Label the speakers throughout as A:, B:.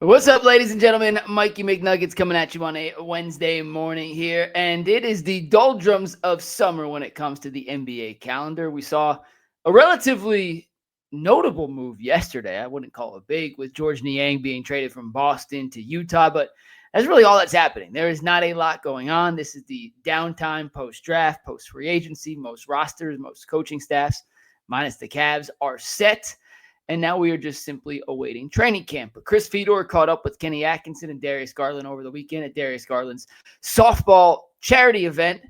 A: What's up, ladies and gentlemen? Mikey McNuggets coming at you on a Wednesday morning here, and it is the doldrums of summer when it comes to the NBA calendar. We saw a relatively notable move yesterday. I wouldn't call it big, with George Niang being traded from Boston to Utah, but that's really all that's happening. There is not a lot going on. This is the downtime post-draft, post-free agency. Most rosters, most coaching staffs, minus the Cavs, are set. And now we are just simply awaiting training camp. But Chris Fedor caught up with Kenny Atkinson and Darius Garland over the weekend at Darius Garland's softball charity event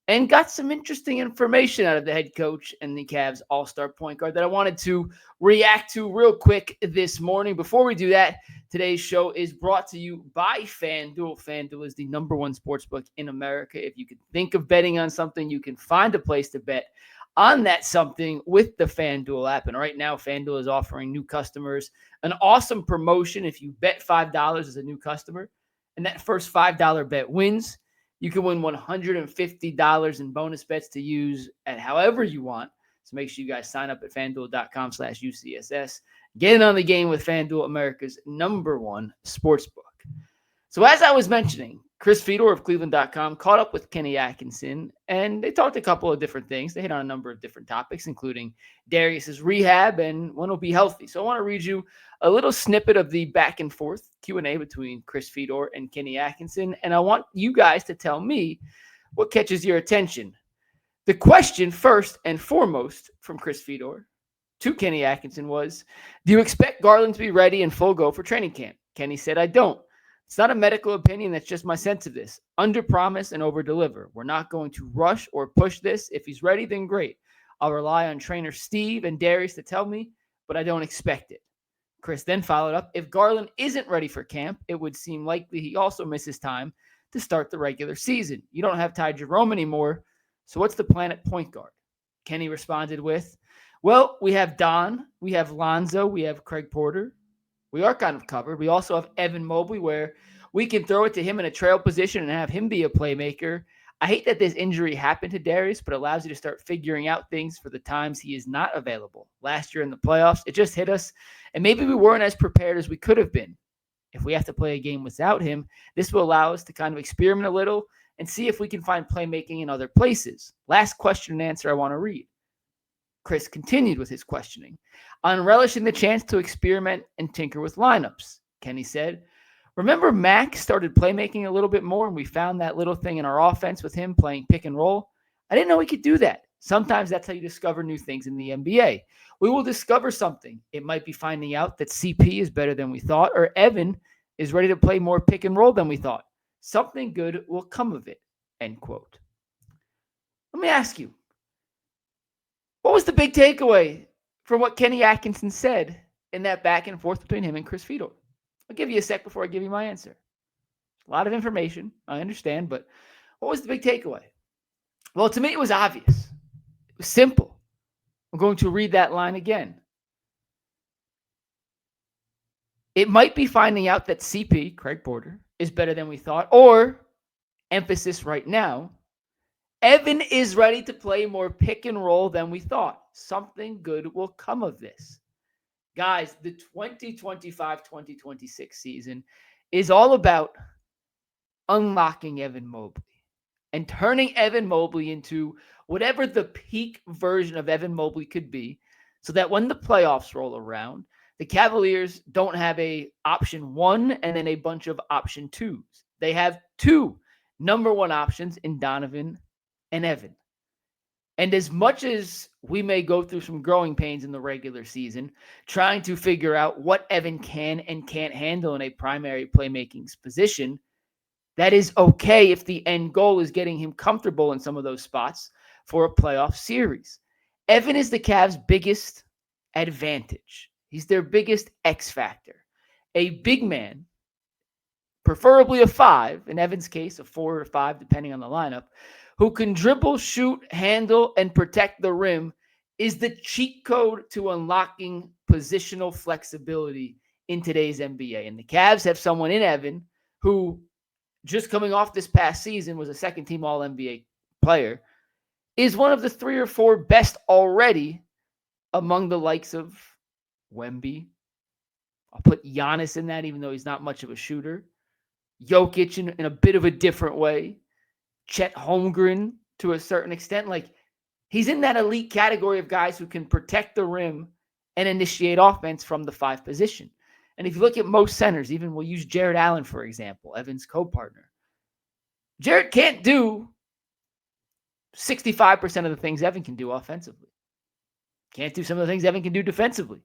A: and got some interesting information out of the head coach and the Cavs all-star point guard that I wanted to react to real quick this morning. Before we do that, today's show is brought to you by FanDuel. FanDuel is the number one sportsbook in America. If you can think of betting on something, you can find a place to bet on that something with the FanDuel app. And right now, FanDuel is offering new customers an awesome promotion. If you bet $5 as a new customer and that first $5 bet wins, you can win $150 in bonus bets to use at however you want. So make sure you guys sign up at FanDuel.com/UCSS. Get in on the game with FanDuel, America's number one sportsbook. So as I was mentioning, Chris Fedor of Cleveland.com caught up with Kenny Atkinson, and they talked a couple of different things. They hit on a number of different topics, including Darius's rehab and when he'll be healthy. So I want to read you a little snippet of the back and forth Q&A between Chris Fedor and Kenny Atkinson, and I want you guys to tell me what catches your attention. The question, first and foremost, from Chris Fedor to Kenny Atkinson was, do you expect Garland to be ready and full go for training camp? Kenny said, I don't. It's not a medical opinion. That's just my sense of this. Under promise and over deliver. We're not going to rush or push this. If he's ready, then great. I'll rely on trainer Steve and Darius to tell me, but I don't expect it. Chris then followed up. If Garland isn't ready for camp, it would seem likely he also misses time to start the regular season. You don't have Ty Jerome anymore. So what's the plan at point guard? Kenny responded with, well, we have Don, we have Lonzo, we have Craig Porter. We are kind of covered. We also have Evan Mobley, where we can throw it to him in a trail position and have him be a playmaker. I hate that this injury happened to Darius, but allows you to start figuring out things for the times he is not available. Last year in the playoffs, it just hit us, and maybe we weren't as prepared as we could have been. If we have to play a game without him, this will allow us to kind of experiment a little and see if we can find playmaking in other places. Last question and answer I want to read. Chris continued with his questioning on relishing the chance to experiment and tinker with lineups. Kenny said, remember Max started playmaking a little bit more and we found that little thing in our offense with him playing pick and roll? I didn't know he could do that. Sometimes that's how you discover new things in the NBA. We will discover something. It might be finding out that CP is better than we thought, or Evan is ready to play more pick and roll than we thought. Something good will come of it, end quote. Let me ask you, what was the big takeaway from what Kenny Atkinson said in that back and forth between him and Chris Fedor? I'll give you a sec before I give you my answer. A lot of information, I understand, but what was the big takeaway? Well, to me, it was obvious. It was simple. I'm going to read that line again. It might be finding out that CP, Craig Porter, is better than we thought, or, emphasis right now, Evan is ready to play more pick and roll than we thought. Something good will come of this. Guys, the 2025-2026 season is all about unlocking Evan Mobley and turning Evan Mobley into whatever the peak version of Evan Mobley could be, so that when the playoffs roll around, the Cavaliers don't have a option one and then a bunch of option twos. They have two number one options in Donovan and Evan. And as much as we may go through some growing pains in the regular season, trying to figure out what Evan can and can't handle in a primary playmaking position, that is okay if the end goal is getting him comfortable in some of those spots for a playoff series. Evan is the Cavs' biggest advantage. He's their biggest X factor. A big man, preferably a 5, in Evan's case, a 4 or 5, depending on the lineup, who can dribble, shoot, handle, and protect the rim, is the cheat code to unlocking positional flexibility in today's NBA. And the Cavs have someone in Evan who, just coming off this past season, was a second-team All-NBA player, is one of the 3 or 4 best already among the likes of Wemby, I'll put Giannis in that, even though he's not much of a shooter. Jokic in a bit of a different way. Chet Holmgren to a certain extent. Like, he's in that elite category of guys who can protect the rim and initiate offense from the 5 position. And if you look at most centers, even we'll use Jared Allen, for example, Evan's co-partner. Jared can't do 65% of the things Evan can do offensively. Can't do some of the things Evan can do defensively.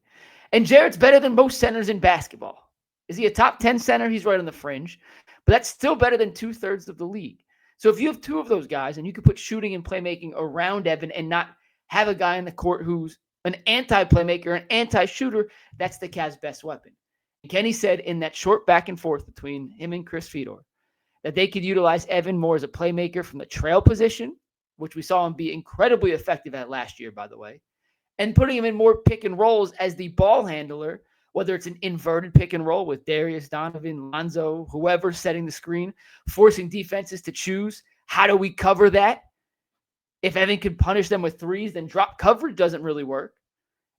A: And Jared's better than most centers in basketball. Is he a top 10 center? He's right on the fringe. But that's still better than 2/3 of the league. So if you have 2 of those guys and you can put shooting and playmaking around Evan and not have a guy in the court who's an anti-playmaker, an anti-shooter, that's the Cavs' best weapon. And Kenny said in that short back and forth between him and Chris Fedor that they could utilize Evan more as a playmaker from the trail position, which we saw him be incredibly effective at last year, by the way, and putting him in more pick and rolls as the ball handler, whether it's an inverted pick and roll with Darius, Donovan, Lonzo, whoever setting the screen, forcing defenses to choose. How do we cover that? If Evan can punish them with threes, then drop coverage doesn't really work.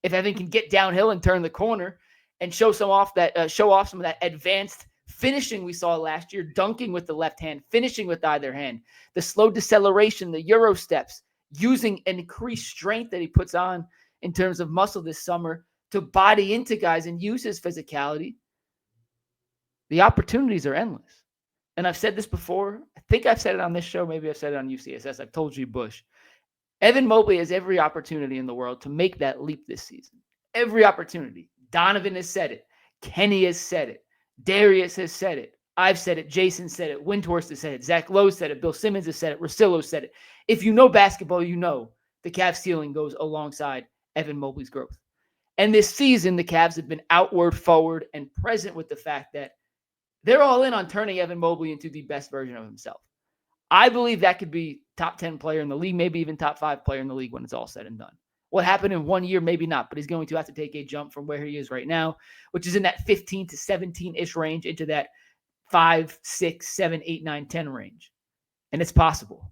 A: If Evan can get downhill and turn the corner and show off some of that advanced finishing we saw last year, dunking with the left hand, finishing with either hand, the slow deceleration, the Euro steps, using an increased strength that he puts on in terms of muscle this summer to body into guys and use his physicality, the opportunities are endless. And I've said this before. I think I've said it on this show. Maybe I've said it on UCSS. I've told you, Bush. Evan Mobley has every opportunity in the world to make that leap this season. Every opportunity. Donovan has said it. Kenny has said it. Darius has said it. I've said it. Jason said it. Windhorst has said it. Zach Lowe said it. Bill Simmons has said it. Russillo said it. If you know basketball, you know the Cavs ceiling goes alongside Evan Mobley's growth. And this season, the Cavs have been outward, forward, and present with the fact that they're all in on turning Evan Mobley into the best version of himself. I believe that could be top 10 player in the league, maybe even top 5 player in the league when it's all said and done. What happened in 1 year, maybe not, but he's going to have to take a jump from where he is right now, which is in that 15 to 17-ish range into that 5, 6, 7, 8, 9, 10 range. And it's possible.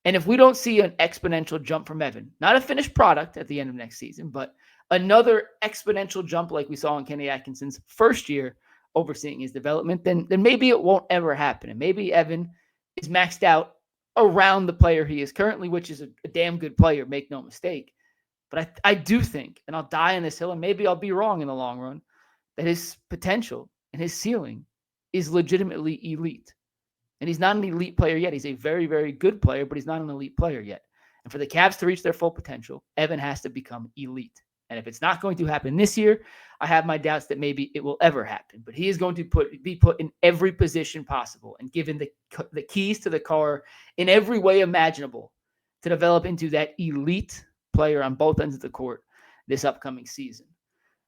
A: And if we don't see an exponential jump from Evan, not a finished product at the end of next season, but another exponential jump like we saw in Kenny Atkinson's first year overseeing his development, then maybe it won't ever happen. And maybe Evan is maxed out around the player he is currently, which is a damn good player, make no mistake. But I do think, and I'll die on this hill, and maybe I'll be wrong in the long run, that his potential and his ceiling is legitimately elite. And he's not an elite player yet. He's a very, very good player, but he's not an elite player yet. And for the Cavs to reach their full potential, Evan has to become elite. And if it's not going to happen this year, I have my doubts that maybe it will ever happen. But he is going to be put in every position possible and given the keys to the car in every way imaginable to develop into that elite player on both ends of the court this upcoming season.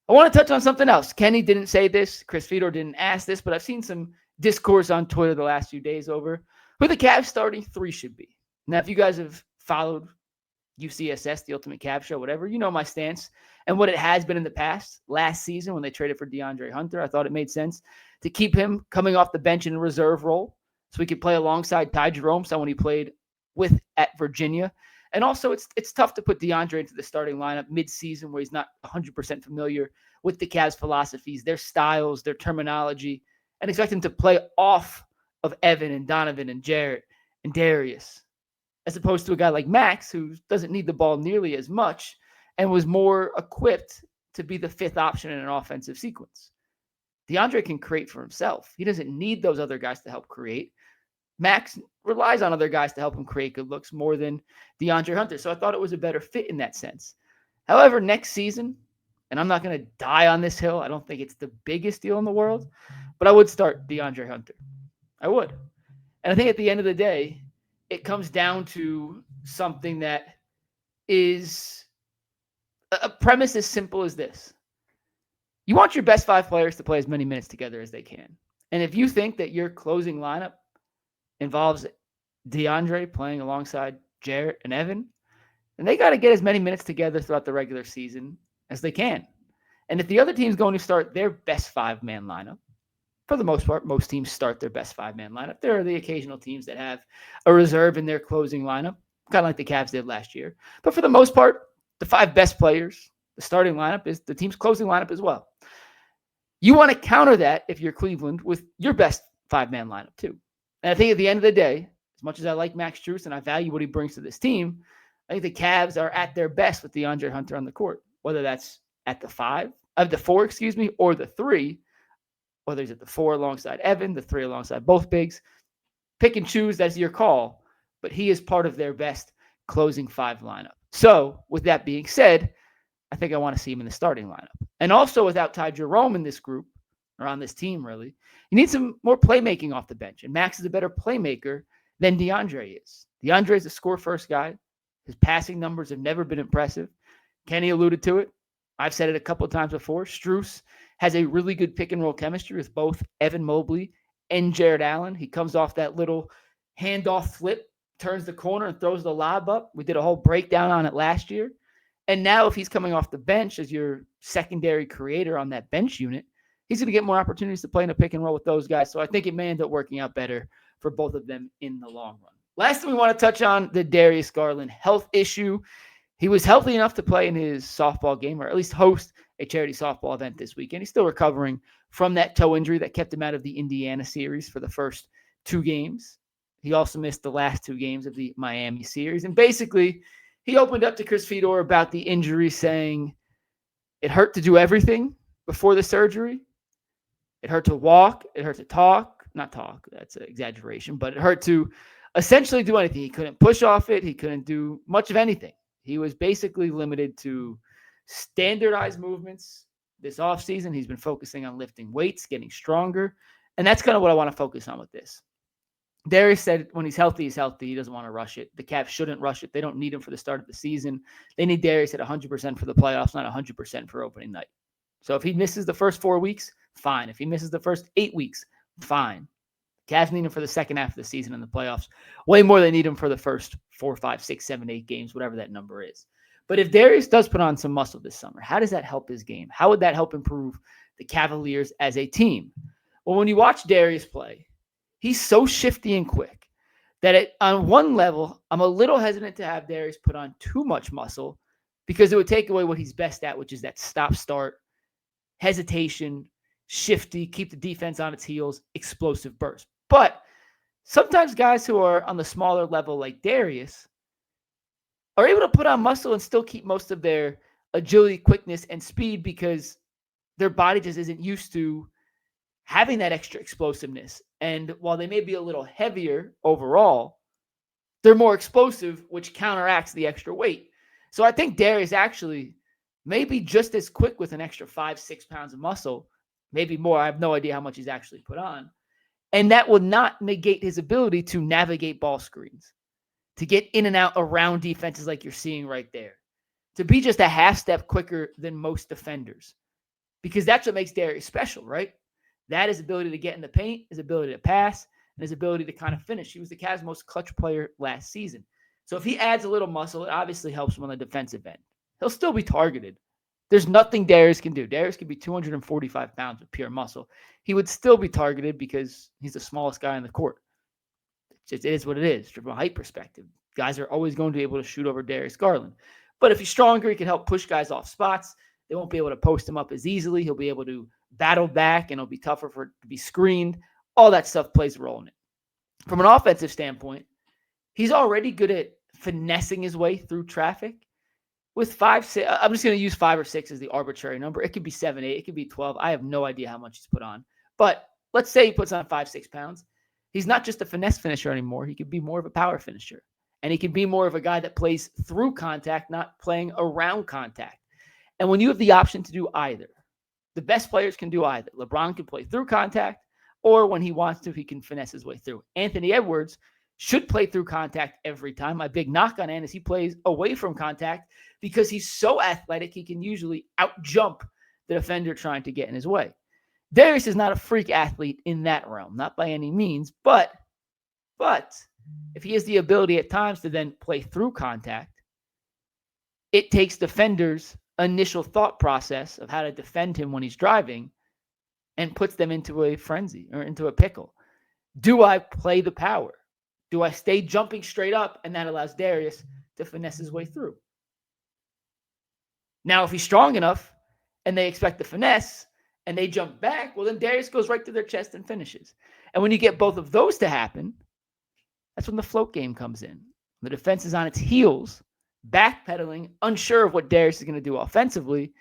A: I want to touch on something else. Kenny didn't say this. Chris Fedor didn't ask this, but I've seen some discourse on Twitter the last few days over who the Cavs starting 3 should be. Now, if you guys have followed UCSS, the Ultimate Cavs Show, whatever, you know my stance and what it has been in the past. Last season when they traded for DeAndre Hunter, I thought it made sense to keep him coming off the bench in a reserve role so he could play alongside Ty Jerome, someone he played with at Virginia. And also, it's tough to put DeAndre into the starting lineup mid-season where he's not 100% familiar with the Cavs' philosophies, their styles, their terminology, and expect him to play off of Evan and Donovan and Jarrett and Darius, as opposed to a guy like Max, who doesn't need the ball nearly as much and was more equipped to be the 5th option in an offensive sequence. DeAndre can create for himself. He doesn't need those other guys to help create. Max relies on other guys to help him create good looks more than DeAndre Hunter. So I thought it was a better fit in that sense. However, next season, and I'm not going to die on this hill, I don't think it's the biggest deal in the world, but I would start DeAndre Hunter. I would. And I think at the end of the day, it comes down to something that is a premise as simple as this. You want your best 5 players to play as many minutes together as they can. And if you think that your closing lineup involves DeAndre playing alongside Jarrett and Evan, then they got to get as many minutes together throughout the regular season as they can. And if the other team's going to start their best 5-man lineup, for the most part, most teams start their best 5-man lineup. There are the occasional teams that have a reserve in their closing lineup, kind of like the Cavs did last year. But for the most part, the 5 best players, the starting lineup is the team's closing lineup as well. You want to counter that if you're Cleveland with your best 5-man lineup too. And I think at the end of the day, as much as I like Max Strus and I value what he brings to this team, I think the Cavs are at their best with DeAndre Hunter on the court, whether that's at the 4, or the 3, whether he's at the 4 alongside Evan, the 3 alongside both bigs. Pick and choose, that's your call, but he is part of their best closing 5 lineup. So with that being said, I think I want to see him in the starting lineup. And also without Ty Jerome in this group, or on this team really, you need some more playmaking off the bench. And Max is a better playmaker than DeAndre is. DeAndre is a score-first guy. His passing numbers have never been impressive. Kenny alluded to it. I've said it a couple of times before. Strus has a really good pick-and-roll chemistry with both Evan Mobley and Jared Allen. He comes off that little handoff flip, turns the corner, and throws the lob up. We did a whole breakdown on it last year. And now if he's coming off the bench as your secondary creator on that bench unit, he's going to get more opportunities to play in a pick and roll with those guys. So I think it may end up working out better for both of them in the long run. Last thing we want to touch on, the Darius Garland health issue. He was healthy enough to play in his softball game, or at least host a charity softball event this weekend. He's still recovering from that toe injury that kept him out of the Indiana series for the first 2 games. He also missed the last 2 games of the Miami series. And basically, he opened up to Chris Fedor about the injury, saying it hurt to do everything before the surgery. It hurt to walk. It hurt to talk. Not talk. That's an exaggeration. But it hurt to essentially do anything. He couldn't push off it. He couldn't do much of anything. He was basically limited to standardized movements this offseason. He's been focusing on lifting weights, getting stronger. And that's kind of what I want to focus on with this. Darius said when he's healthy, he's healthy. He doesn't want to rush it. The Cavs shouldn't rush it. They don't need him for the start of the season. They need Darius at 100% for the playoffs, not 100% for opening night. So if he misses the first 4 weeks, fine. If he misses the first 8 weeks, fine. Cavs need him for the second half of the season in the playoffs. Way more than they need him for the first 4, 5, 6, 7, 8 games, whatever that number is. But if Darius does put on some muscle this summer, how does that help his game? How would that help improve the Cavaliers as a team? Well, when you watch Darius play, he's so shifty and quick that on one level, I'm a little hesitant to have Darius put on too much muscle because it would take away what he's best at, which is that stop-start, hesitation, shifty, keep the defense on its heels, explosive burst. But sometimes guys who are on the smaller level like Darius are able to put on muscle and still keep most of their agility, quickness, and speed because their body just isn't used to having that extra explosiveness. And while they may be a little heavier overall, they're more explosive, which counteracts the extra weight. So I think Darius actually may be just as quick with an extra 5-6 pounds of muscle, maybe more. I have no idea how much he's actually put on. And that will not negate his ability to navigate ball screens, to get in and out around defenses like you're seeing right there, to be just a half step quicker than most defenders, because that's what makes Darius special, right? That is ability to get in the paint, his ability to pass, and his ability to kind of finish. He was the Cavs' most clutch player last season. So if he adds a little muscle, it obviously helps him on the defensive end. He'll still be targeted. There's nothing Darius can do. Darius can be 245 pounds of pure muscle. He would still be targeted because he's the smallest guy on the court. It is what it is from a height perspective. Guys are always going to be able to shoot over Darius Garland. But if he's stronger, he can help push guys off spots. They won't be able to post him up as easily. He'll be able to battle back, and it'll be tougher for it to be screened. All that stuff plays a role in it. From an offensive standpoint, he's already good at finessing his way through traffic. With 5, 6, I'm just going to use 5 or 6 as the arbitrary number. It could be 7, 8. It could be 12. I have no idea how much he's put on. But let's say he puts on 5, 6 pounds. He's not just a finesse finisher anymore. He could be more of a power finisher. And he can be more of a guy that plays through contact, not playing around contact. And when you have the option to do either, the best players can do either. LeBron can play through contact, or when he wants to, he can finesse his way through. Anthony Edwards should play through contact every time. My big knock on him is he plays away from contact because he's so athletic, he can usually out-jump the defender trying to get in his way. Darius is not a freak athlete in that realm, not by any means, but if he has the ability at times to then play through contact, it takes defenders' initial thought process of how to defend him when he's driving and puts them into a frenzy or into a pickle. Do I play the power? Do I stay jumping straight up? And that allows Darius to finesse his way through. Now, if he's strong enough and they expect the finesse and they jump back, well, then Darius goes right to their chest and finishes. And when you get both of those to happen, that's when the float game comes in. The defense is on its heels, backpedaling, unsure of what Darius is going to do offensively.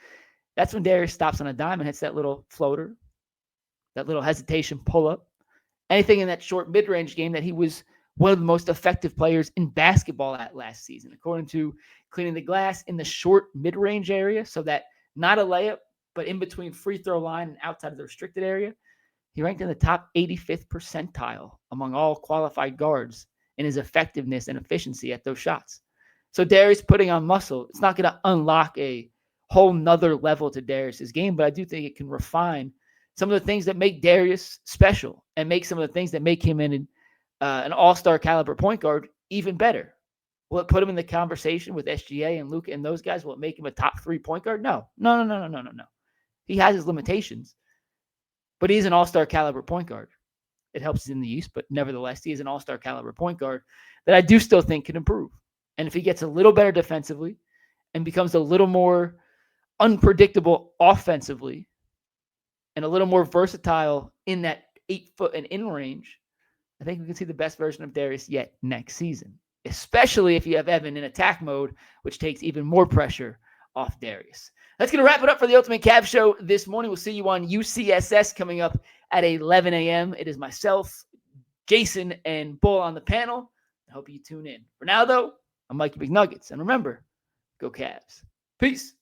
A: That's when Darius stops on a dime and hits that little floater, that little hesitation pull-up. Anything in that short mid-range game that he was one of the most effective players in basketball at last season, according to Cleaning the Glass in the short mid-range area, so that not a layup, but in between free throw line and outside of the restricted area. He ranked in the top 85th percentile among all qualified guards in his effectiveness and efficiency at those shots. So Darius putting on muscle, it's not going to unlock a whole nother level to Darius's game, but I do think it can refine some of the things that make Darius special and make some of the things that make him an all-star caliber point guard even better. Will it put him in the conversation with SGA and Luka and those guys? Will it make him a top 3 point guard? No. He has his limitations, but he's an all-star caliber point guard. It helps in the East, but nevertheless, he is an all-star caliber point guard that I do still think can improve. And if he gets a little better defensively and becomes a little more unpredictable offensively and a little more versatile in that 8-foot and in range, I think we can see the best version of Darius yet next season, especially if you have Evan in attack mode, which takes even more pressure off Darius. That's going to wrap it up for the Ultimate Cavs Show this morning. We'll see you on UCSS coming up at 11 a.m. It is myself, Jason, and Bull on the panel. I hope you tune in. For now, though, I'm Mikey McNuggets. And remember, go Cavs. Peace.